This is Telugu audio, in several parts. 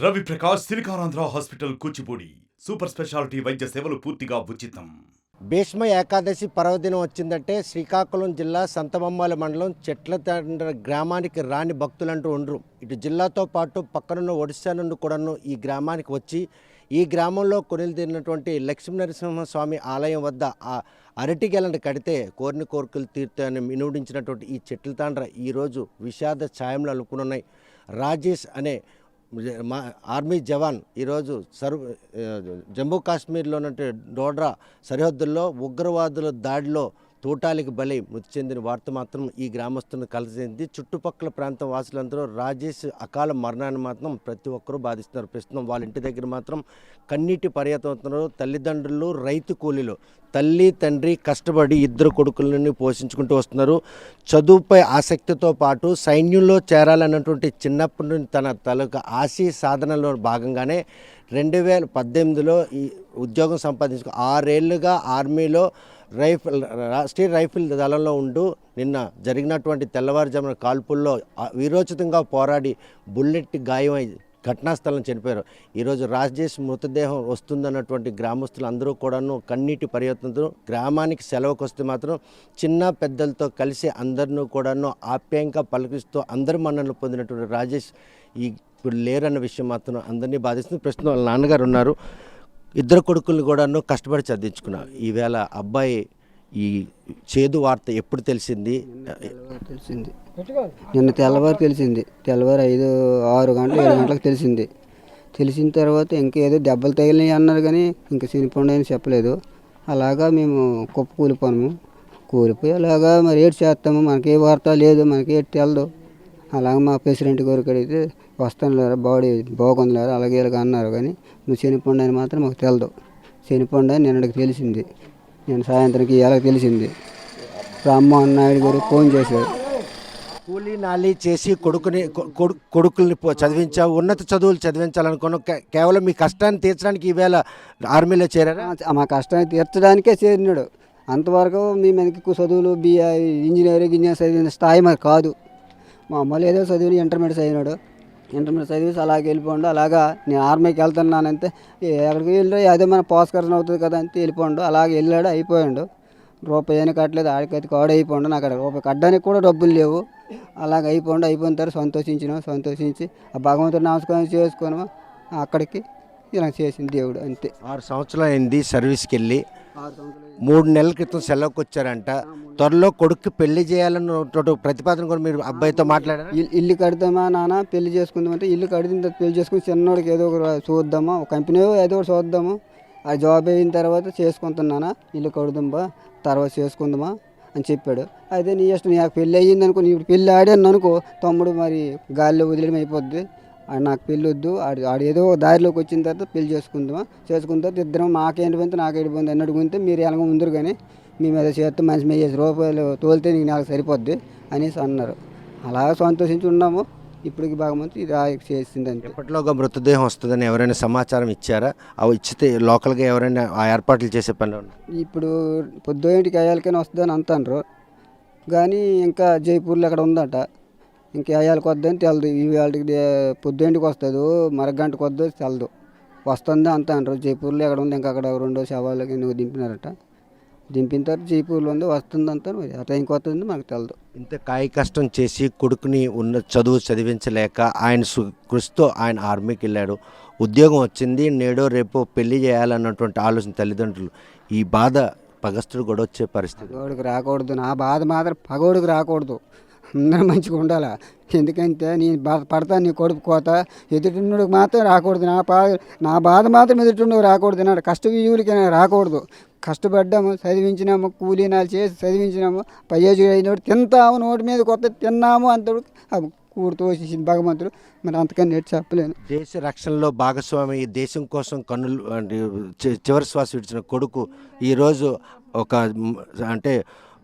Ravi Prakash Siliconandhra hospital Kuchipudi super speciality వైద్య సేవలు పూర్తిగా ఉచితం. భీష్మ ఏకాదశి పర్వదినం వచ్చిందంటే శ్రీకాకుళం జిల్లా సంతబొమ్మాల మండలం చెట్లతండ్ర గ్రామానికి రాని భక్తులంటూ ఉండరు. ఇటు జిల్లాతో పాటు పక్కనున్న ఒడిశా నుండి కూడాను ఈ గ్రామానికి వచ్చి ఈ గ్రామంలో కొనిదిరినటువంటి లక్ష్మీనరసింహస్వామి ఆలయం వద్ద ఆ అరటి గెలను కడితే కోరిన కోరికలు తీరుతాయని వినూడించినటువంటి ఈ చెట్లతండ్ర ఈరోజు విషాద ఛాయంలో అలుపుకున్నాయి. రాజేష్ అనే ఆర్మీ జవాన్ ఈరోజు జమ్మూ కాశ్మీర్లో డోడ్రా సరిహద్దుల్లో ఉగ్రవాదుల దాడిలో తూటాలికి బలి మృతి చెందిన వార్త మాత్రం ఈ గ్రామస్తులను కలిసింది. చుట్టుపక్కల ప్రాంతం వాసులందరూ రాజేష్ అకాల మరణాన్ని మాత్రం ప్రతి ఒక్కరూ బాధిస్తున్నారు. ప్రస్తుతం వాళ్ళ ఇంటి దగ్గర మాత్రం కన్నీటి పర్యటనవుతున్నారు. తల్లిదండ్రులు రైతు కూలీలు తల్లి తండ్రి కష్టపడి ఇద్దరు కొడుకులని పోషించుకుంటూ వస్తున్నారు. చదువుపై ఆసక్తితో పాటు సైన్యంలో చేరాలన్నటువంటి చిన్నప్పటి నుండి తన తలక ఆశీ సాధనలో భాగంగానే 2018లో ఈ ఉద్యోగం సంపాదించుకు 6 ఏళ్ళుగా ఆర్మీలో రాష్ట్రీయ రైఫిల్ దళంలో ఉంటూ నిన్న జరిగినటువంటి తెల్లవారుజామున కాల్పుల్లో వీరోచితంగా పోరాడి బుల్లెట్ గాయమై ఘటనాస్థలం చనిపోయారు. ఈరోజు రాజేష్ మృతదేహం వస్తుందన్నటువంటి గ్రామస్తులు అందరూ కూడాను కన్నీటి పర్యటనతో గ్రామానికి సెలవుకు వస్తే మాత్రం చిన్న పెద్దలతో కలిసి అందరినూ కూడాను ఆప్యాయంగా పలకరిస్తూ అందరి మన్ననలు పొందినటువంటి రాజేష్ ఇప్పుడు లేరన్న విషయం మాత్రం అందరినీ బాధిస్తుంది. ప్రస్తుతం వాళ్ళ నాన్నగారు ఉన్నారు. ఇద్దరు కొడుకుల్ని కూడాను కష్టపడి చదివించుకున్నారు. ఈవేళ అబ్బాయి ఈ చేదు వార్త ఎప్పుడు తెలిసింది? నిన్న తెల్లవారు తెలిసింది. తెల్లవారు 6 గంటలు 7 గంటలకు తెలిసింది. తెలిసిన తర్వాత ఇంకేదో దెబ్బలు తగిలినాయి అన్నారు కానీ ఇంకా చనిపోండి అని చెప్పలేదు. అలాగా మేము కుప్ప కూలిపోయి అలాగా మరి ఏడు చేస్తాము, మనకి ఏ వార్త లేదు, మనకి ఏడు తెలదు. అలాగే మా ప్రెసిడెంట్ గారికి అడిగితే వస్తాను లేరా, బాడీ బాగుంది లేరా అలాగే ఇలాగ అన్నారు. కానీ నువ్వు చనిపోండి అని మాత్రం మాకు తెలదు. చనిపోండి అని నిన్నటికి తెలిసింది. నేను సాయంత్రంకి ఇలాగ తెలిసింది. రామ్మోహన్ నాయుడు గారు ఫోన్ చేశారు. కూలీ నాలి చేసి కొడుకుల్ని చదివించావు, ఉన్నత చదువులు చదివించాలనుకున్న కేవలం మీ కష్టాన్ని తీర్చడానికి ఈవేళ ఆర్మీలో చేరారా? మా కష్టాన్ని తీర్చడానికే చేరినాడు. అంతవరకు మేము ఎక్కువ చదువులు ఇంజనీరింగ్ చదివిన స్థాయి మరి కాదు. మా అమ్మలు ఏదో చదివి ఇంటర్మీడియట్ అయినాడు. ఇంటర్మీడియట్ చదివేసి అలాగే వెళ్ళిపోండు. అలాగా నేను ఆర్మీకి వెళ్తున్నానంతే ఎక్కడికి వెళ్ళి అదే మన పోస్కరణ అవుతుంది కదా అంతే వెళ్ళిపోండు. అలాగే వెళ్ళాడు, అయిపోయాడు. రూపాయి అయినా కట్టలేదు, ఆడికైతే కాడు అయిపోండు. నాకు అక్కడ రూపాయి కట్టడానికి కూడా డబ్బులు లేవు. అలాగ అయిపోయిన తర్వాత సంతోషించి ఆ భగవంతుడు నమస్కారం చేసుకున్నాము. అక్కడికి ఇలా చేసింది దేవుడు అంతే. 6 సంవత్సరాలు అయింది సర్వీస్కి వెళ్ళి. 3 నెలల క్రితం సెలవుకి వచ్చారంట. త్వరలో కొడుకు పెళ్లి చేయాలని ప్రతిపాదన కూడా మీరు అబ్బాయితో మాట్లాడారు? ఇల్లు కడతామా నాన్న, పెళ్లి చేసుకుందామంటే ఇల్లు కడిన తర్వాత పెళ్లి చేసుకుని చిన్నోడికి ఏదో ఒక చూద్దామా, ఒక కంపెనీ ఏదో ఒకటి చూద్దాము, ఆ జాబ్ అయిన తర్వాత చేసుకుంటున్నానా, ఇల్లు కడుదాంబా తర్వాత చేసుకుందామా అని చెప్పాడు. అయితే నీ ఇష్టం, నాకు పెళ్ళి అయ్యింది అనుకో, నీ పెళ్ళి ఆడాను అనుకో, తమ్ముడు మరి గాలిలో వదిలేయడం అయిపోద్ది. నాకు పెళ్ళి వద్దు, ఆడు ఏదో దారిలోకి వచ్చిన తర్వాత పెళ్లి చేసుకుందామా, చేసుకున్న తర్వాత ఇద్దరం నాకేంటి పోతే నాకేంటి పోయింది అన్నట్టు గుంటే మీరు ఎలాగో ముందరు కానీ మేము ఏదో చేస్తే మంచి మీద 10 రూపాయలు తోలితే నీకు నాకు సరిపోద్ది అనేసి అన్నారు. అలా సంతోషించి ఉన్నాము. ఇప్పటికి భగవంతు ఇది చేసిందంటే. ఎప్పటిలోగా మృతదేహం వస్తుందని ఎవరైనా సమాచారం ఇచ్చారా? అవి ఇచ్చితే లోకల్గా ఎవరైనా ఆ ఏర్పాట్లు చేసే పనులు? ఇప్పుడు పొద్దుటికి అయ్యాలకైనా వస్తుందని అంటారు కానీ ఇంకా జైపూర్లో అక్కడ ఉందట. ఇంకా అయ్యాలకు వద్దని తెలదు. వాళ్ళకి పొద్దుంటికి వస్తుందో మరగంటకు వద్దో తెలదు. వస్తుంది అంత అంటారు. జైపూర్లో ఎక్కడ ఉంది, ఇంకా అక్కడ 2 శవాలకి నువ్వు దింపినారట. దింపిన తర్వాత జైపూర్లో ఉంది, వస్తుందంతా ఆ టైంకి వస్తుంది మనకు తెలదు. ఇంత కాయ కష్టం చేసి కొడుకుని ఉన్న చదువు చదివించలేక ఆయన కృషితో ఆయన ఆర్మీకి వెళ్ళాడు. ఉద్యోగం వచ్చింది, నేడో రేపో పెళ్లి చేయాలన్నటువంటి ఆలోచన తల్లిదండ్రులు. ఈ బాధ పగస్తుడు కూడా వచ్చే పరిస్థితి. పగోడికి రాకూడదు, నా బాధ మాత్రం పగోడికి రాకూడదు. అందరూ మంచిగా ఉండాలి. ఎందుకంటే నేను పడతాను, నీ కొడుకు కోత ఎదుటిన్నోడికి మాత్రం రాకూడదు. నా బాధ మాత్రం ఎదుటిన్నోడికి రాకూడదు. నా కష్టజీవులకి రాకూడదు. కష్టపడ్డాము, చదివించినాము, కూలీనాలు చేసి చదివించినాము, పయ్యేజు అయినోడు తింటాము, నోటి మీద కొత్త తిన్నాము, అంతడు కూడు తోసేసింది భగవంతుడు. మరి అంతకన్నా నేర్చు చెప్పలేను. దేశ రక్షణలో భాగస్వామి, దేశం కోసం కన్నులు చివరి శ్వాస విడిచిన కొడుకు ఈరోజు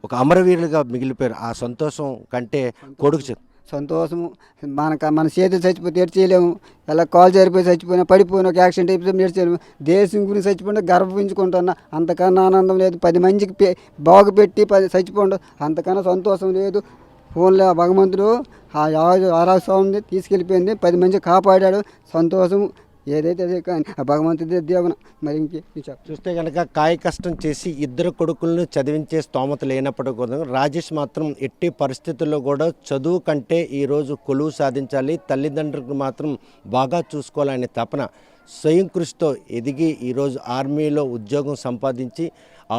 ఒక అమరవీరులుగా మిగిలిపోయారు. ఆ సంతోషం కంటే కొడుకు సంతోషము మన చేతులు చచ్చిపోతే ఏడ్చేయలేము. ఎలా కాల్ జారిపోయి చచ్చిపోయినా, పడిపోయినా, ఒక యాక్సిడెంట్ అయిపోతే ఏడ్చేయలేము. దేశం గురించి చచ్చిపోయినా గర్వించుకుంటున్నా. అంతకన్నా ఆనందం లేదు. 10 మందికి బాగుపెట్టి చచ్చిపోండు అంతకన్నా సంతోషం లేదు. ఫోన్లో ఆ భగవంతుడు ఆ ఆరాస్వామిని తీసుకెళ్ళిపోయింది, 10 మంది కాపాడాడు, సంతోషం. ఏదైతే అదే కానీ ఆ భగవంతుడి దేవున మరి ఇంకే చూస్తే కనుక కాయ కష్టం చేసి ఇద్దరు కొడుకులను చదివించే స్తోమత లేనప్పటికీ కూడా రాజేష్ మాత్రం ఎట్టి పరిస్థితుల్లో కూడా చదువు కంటే ఈరోజు కొలువు సాధించాలి, తల్లిదండ్రులకు మాత్రం బాగా చూసుకోవాలనే తపన స్వయం కృషితో ఎదిగి ఈరోజు ఆర్మీలో ఉద్యోగం సంపాదించి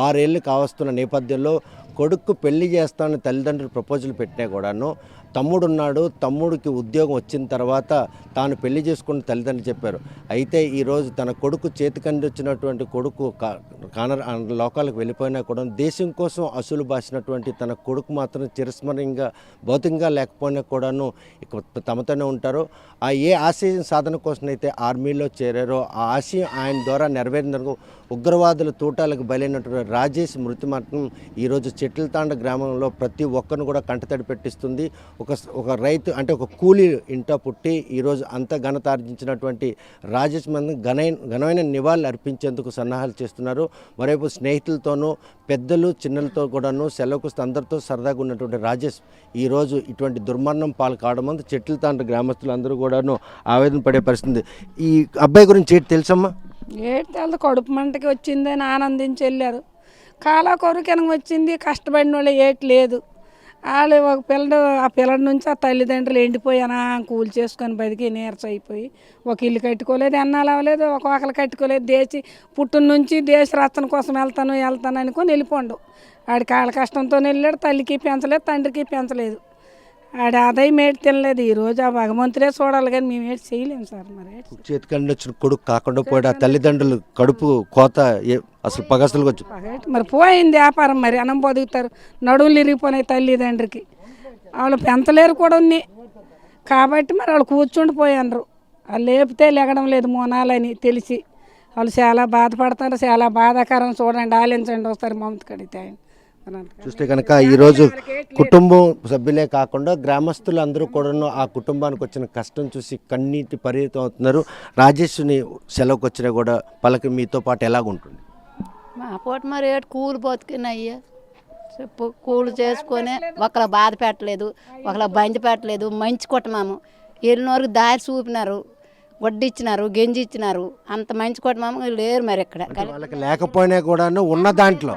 6 ఏళ్ళు కావస్తున్న నేపథ్యంలో కొడుకు పెళ్లి చేస్తానని తల్లిదండ్రులు ప్రపోజల్ పెట్టినా కూడాను తమ్ముడున్నాడు, తమ్ముడికి ఉద్యోగం వచ్చిన తర్వాత తాను పెళ్లి చేసుకుని తల్లిదండ్రులు చెప్పారు. అయితే ఈరోజు తన కొడుకు చేతికండి వచ్చినటువంటి కొడుకు లోకాలకు వెళ్ళిపోయినా కూడా దేశం కోసం అసలు బాసినటువంటి తన కొడుకు మాత్రం చిరస్మరణీయంగా భౌతికంగా లేకపోయినా కూడాను తమతోనే ఉంటారు. ఆ ఏ ఆశయం సాధన కోసం అయితే ఆర్మీలో చేరారో ఆ ఆశయం ఆయన ద్వారా నెరవేరినందుకు ఉగ్రవాదుల తూటాలకు బలైనటువంటి రాజేష్ మృతి మాత్రం ఈరోజు చెట్లతాండ గ్రామంలో ప్రతి ఒక్కరిని కూడా కంటతడి పెట్టిస్తుంది. ఒక రైతు అంటే ఒక కూలీ ఇంట పుట్టి ఈరోజు అంత ఘనత ఆర్జించినటువంటి రాజేష్ మంది ఘనమైన నివాళులు అర్పించేందుకు సన్నాహాలు చేస్తున్నారు. మరోవైపు స్నేహితులతోనూ పెద్దలు చిన్నలతో కూడాను సెలవుకు అందరితో సరదాగా ఉన్నటువంటి రాజేష్ ఈరోజు ఇటువంటి దుర్మరణం పాలు కావడం వల్ల చెట్లతాండ గ్రామస్తులు అందరూ కూడాను ఆవేదన పడే పరిస్థితి. ఈ అబ్బాయి గురించి ఏంటి తెలుసమ్మా? ఏటి తెలదు, కడుపు మంటకి వచ్చిందని ఆనందించి వెళ్ళారు. కాలా కొరకెనక వచ్చింది, కష్టపడిన వాళ్ళు ఏటి లేదు. వాళ్ళు ఒక ఆ పిల్లడి నుంచి ఆ తల్లిదండ్రులు ఎండిపోయానా కూలి చేసుకొని బతికి నీరస అయిపోయి ఒక ఇల్లు కట్టుకోలేదు, ఎన్నాళ్ళు అవ్వలేదు, ఒక ఒకరు కట్టుకోలేదు. పుట్టిన నుంచి దేశ రక్షణ కోసం వెళ్తాను అనుకొని వెళ్ళిపోండు. ఆడికి వాళ్ళ కష్టంతో వెళ్ళాడు, తల్లికి పెంచలేదు, తండ్రికి పెంచలేదు. ఆడ ఆదాయం ఏటి తినలేదు. ఈరోజు ఆ భగవంతుడే చూడాలి కానీ మేము ఏటి చేయలేము సార్. మరి చేతికండి వచ్చిన కొడుకు కాకుండా పోయాడు, ఆ తల్లిదండ్రులు కడుపు కోత అసలు పగసలు వచ్చి మరి పోయింది వ్యాపారం. మరి అన్నం బతుకుతారు, నడువులు ఇరిగిపోయినాయి తల్లిదండ్రికి, వాళ్ళు పెంచలేరు కూడా ఉంది కాబట్టి మరి వాళ్ళు కూర్చుండిపోయారు. వాళ్ళు లేపితే లెగడం లేదు మోనాలని తెలిసి వాళ్ళు చాలా బాధపడతారు. చాలా బాధాకరం. చూడండి, ఆలించండి ఒకసారి మమత కడితే ఆయన చూస్తే కనుక ఈరోజు కుటుంబం సభ్యులే కాకుండా గ్రామస్తులు అందరూ కూడా ఆ కుటుంబానికి వచ్చిన కష్టం చూసి కన్నీటి పరిమితం అవుతున్నారు. రాజేష్ని సెలవుకి వచ్చినా కూడా పలక మీతో పాటు ఎలాగుంటుంది? మా పూట మరి ఏటు కూలి బతికినయ్యా చెప్పు, కూలి చేసుకొని ఒకళ్ళ బాధ పెట్టలేదు, ఒకళ్ళ బంది పెట్టలేదు. మంచి కుటుంబము వెళ్ళినవరకు దారి చూపినారు, వడ్డీ ఇచ్చినారు, గెంజి ఇచ్చినారు. అంత మంచి కుటుంబం లేరు మరి ఇక్కడ. వాళ్ళకి లేకపోయినా కూడా ఉన్న దాంట్లో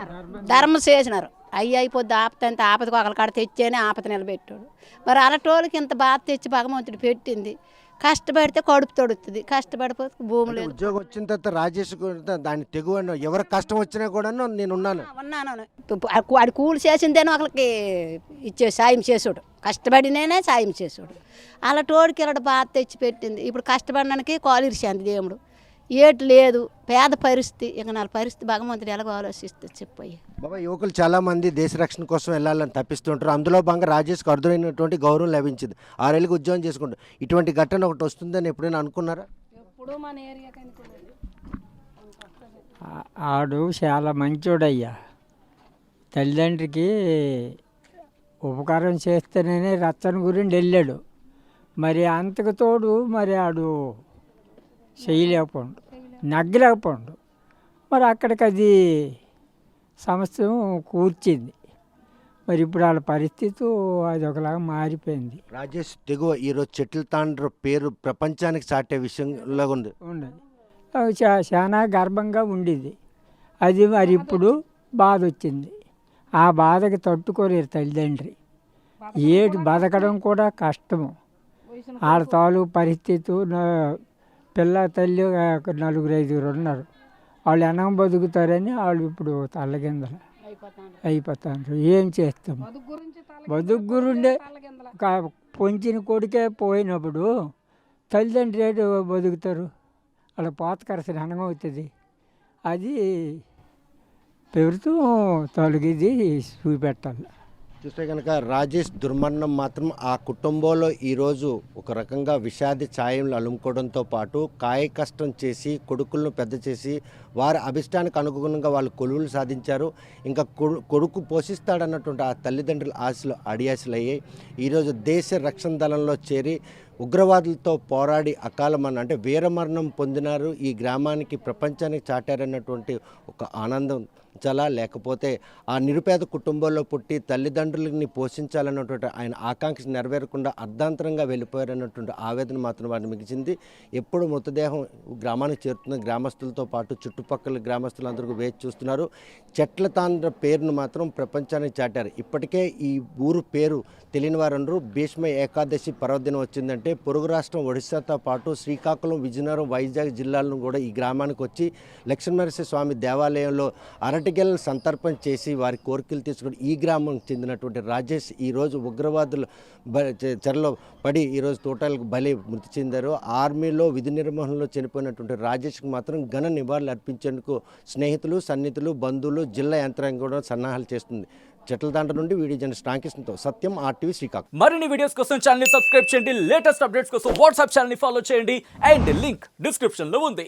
ధర్మం చేసినారు. అయిపోద్ది ఆపత అంత ఆపదకు ఒకళ్ళ కాడ తెచ్చేనే ఆపత నిలబెట్టాడు. మరి అలాంటి ఇంత బాధ తెచ్చి భగవంతుడు పెట్టింది. కష్టపడితే కడుపు తొడుతుంది, కష్టపడిపోతే భూమి లేదు. ఉద్యోగం వచ్చిన తర్వాత రాజేష్ దాన్ని తెగువ ఎవరికి కష్టం వచ్చినా కూడా నేను ఉన్నాను. వాడు కూలి చేసిందేనో ఒకరికి సాయం చేసాడు, కష్టపడినేనే సాయం చేసాడు. అలా తోడికి ఇలా బాధ తెచ్చి పెట్టింది. ఇప్పుడు కష్టపడడానికి కాలిరిశాంది దేవుడు. ఏటు లేదు, పేద పరిస్థితి. ఇక నా పరిస్థితి భగవంతుడు ఎలాగో ఆలోచిస్తుంది చెప్పయ్యా. బాబా, యువకులు చాలా మంది దేశ రక్షణ కోసం వెళ్ళాలని తప్పిస్తుంటారు. అందులో భాగంగా రాజేష్కి అరుదైనటువంటి గౌరవం లభించింది. 6 ఏళ్ళకి ఉద్యోగం చేసుకుంటారు. ఇటువంటి ఘటన ఒకటి వస్తుందని ఎప్పుడైనా అనుకున్నారా? ఎప్పుడు మన ఏరియాకి ఆడు చాలా మంచోడయ్యా. తల్లిదండ్రికి ఉపకారం చేస్తేనే రచ్చన గురించి వెళ్ళాడు. మరి అంతకు తోడు మరి ఆడు చేయలేకపోండు, నగ్గలేకపోండు. మరి అక్కడికి అది సమస్య కూర్చింది. మరి ఇప్పుడు వాళ్ళ పరిస్థితి అది ఒకలాగా మారిపోయింది. రాజేష్ తెగువ ఈరోజు చెట్లతాండ్ర పేరు ప్రపంచానికి చాటే విషయంలో ఉంది. చాలా గర్భంగా ఉండేది అది. మరి ఇప్పుడు బాధ వచ్చింది. ఆ బాధకి తట్టుకోలేరు తల్లిదండ్రి. ఏడు బతకడం కూడా కష్టము. వాళ్ళ తాలూ పరిస్థితి పిల్ల తల్లి 4-5 ఉన్నారు. వాళ్ళు ఎనం బతుకుతారని వాళ్ళు ఇప్పుడు తల్లకిందలు అయిపోతారు. ఏం చేస్తాము? బతుకు గురుండే పొంచిన కొడుకే పోయినప్పుడు తల్లిదండ్రులు ఏడు బతుకుతారు? వాళ్ళ పోతకరసిన అన్నం అవుతుంది. అది ప్రభుత్వం తొలగిది చూపెట్టాలి. చూస్తే కనుక రాజేష్ దుర్మరణం మాత్రం ఆ కుటుంబంలో ఈరోజు ఒక రకంగా విషాద ఛాయలు అలుముకోవడంతో పాటు కాయ కష్టం చేసి కొడుకులను పెద్ద చేసి వారి అభిష్టానికి అనుగుణంగా వాళ్ళు కొలువులు సాధించారు. ఇంకా కొడుకు పోషిస్తాడన్నటువంటి ఆ తల్లిదండ్రుల ఆశలు అడియాశలు అయ్యాయి. ఈరోజు దేశ రక్షణ దళంలో చేరి ఉగ్రవాదులతో పోరాడి అకాలమరణ అంటే వీరమరణం పొందినారు. ఈ గ్రామానికి ప్రపంచానికి చాటారన్నటువంటి ఒక ఆనందం చాలా లేకపోతే ఆ నిరుపేద కుటుంబంలో పుట్టి తల్లిదండ్రులని పోషించాలన్నటువంటి ఆయన ఆకాంక్ష నెరవేరకుండా అర్ధాంతరంగా వెళ్ళిపోయారన్నటువంటి ఆవేదన మాత్రం వారిని మిగిచింది. ఎప్పుడు మృతదేహం గ్రామానికి చేరుతున్న గ్రామస్తులతో పాటు చుట్టుపక్కల గ్రామస్తులందరూ వేచి చూస్తున్నారు. చెట్ల తాండ్ర పేరును మాత్రం ప్రపంచానికి చాటారు. ఇప్పటికే ఈ ఊరు పేరు తెలియని వారందరూ భీష్మ ఏకాదశి పర్వదినం వచ్చిందంటే పొరుగు రాష్ట్రం ఒడిశాతో పాటు శ్రీకాకుళం, విజయనగరం, వైజాగ్ జిల్లాలను కూడా ఈ గ్రామానికి వచ్చి లక్ష్మీనరసింహ స్వామి దేవాలయంలో అరటిగెలను సంతర్పణ చేసి వారి కోరికలు తీసుకుని ఈ గ్రామానికి చెందినటువంటి రాజేష్ ఈరోజు ఉగ్రవాదులు చెరలో పడి ఈరోజు తోటలకు బలి మృతి చెందారు. ఆర్మీలో విధి నిర్వహణలో చనిపోయినటువంటి రాజేష్కి మాత్రం ఘన నివాళులు అర్పించేందుకు స్నేహితులు, సన్నిహితులు, బంధువులు, జిల్లా యంత్రాంగం కూడా సన్నాహాలు చేస్తుంది. చెట్ల దండ నుండి వీడియో జర్నలిస్ట్ రామకృష్ణతో సత్యం, RTV శ్రీకాకుళం. మరిన్ని వీడియోస్ కోసం ఛానల్ ని సబ్స్క్రైబ్ చేయండి. లేటెస్ట్ అప్డేట్స్ కోసం వాట్సాప్ ఛానల్ ని ఫాలో చేయండి. అండ్ లింక్ డిస్క్రిప్షన్ లో ఉంది.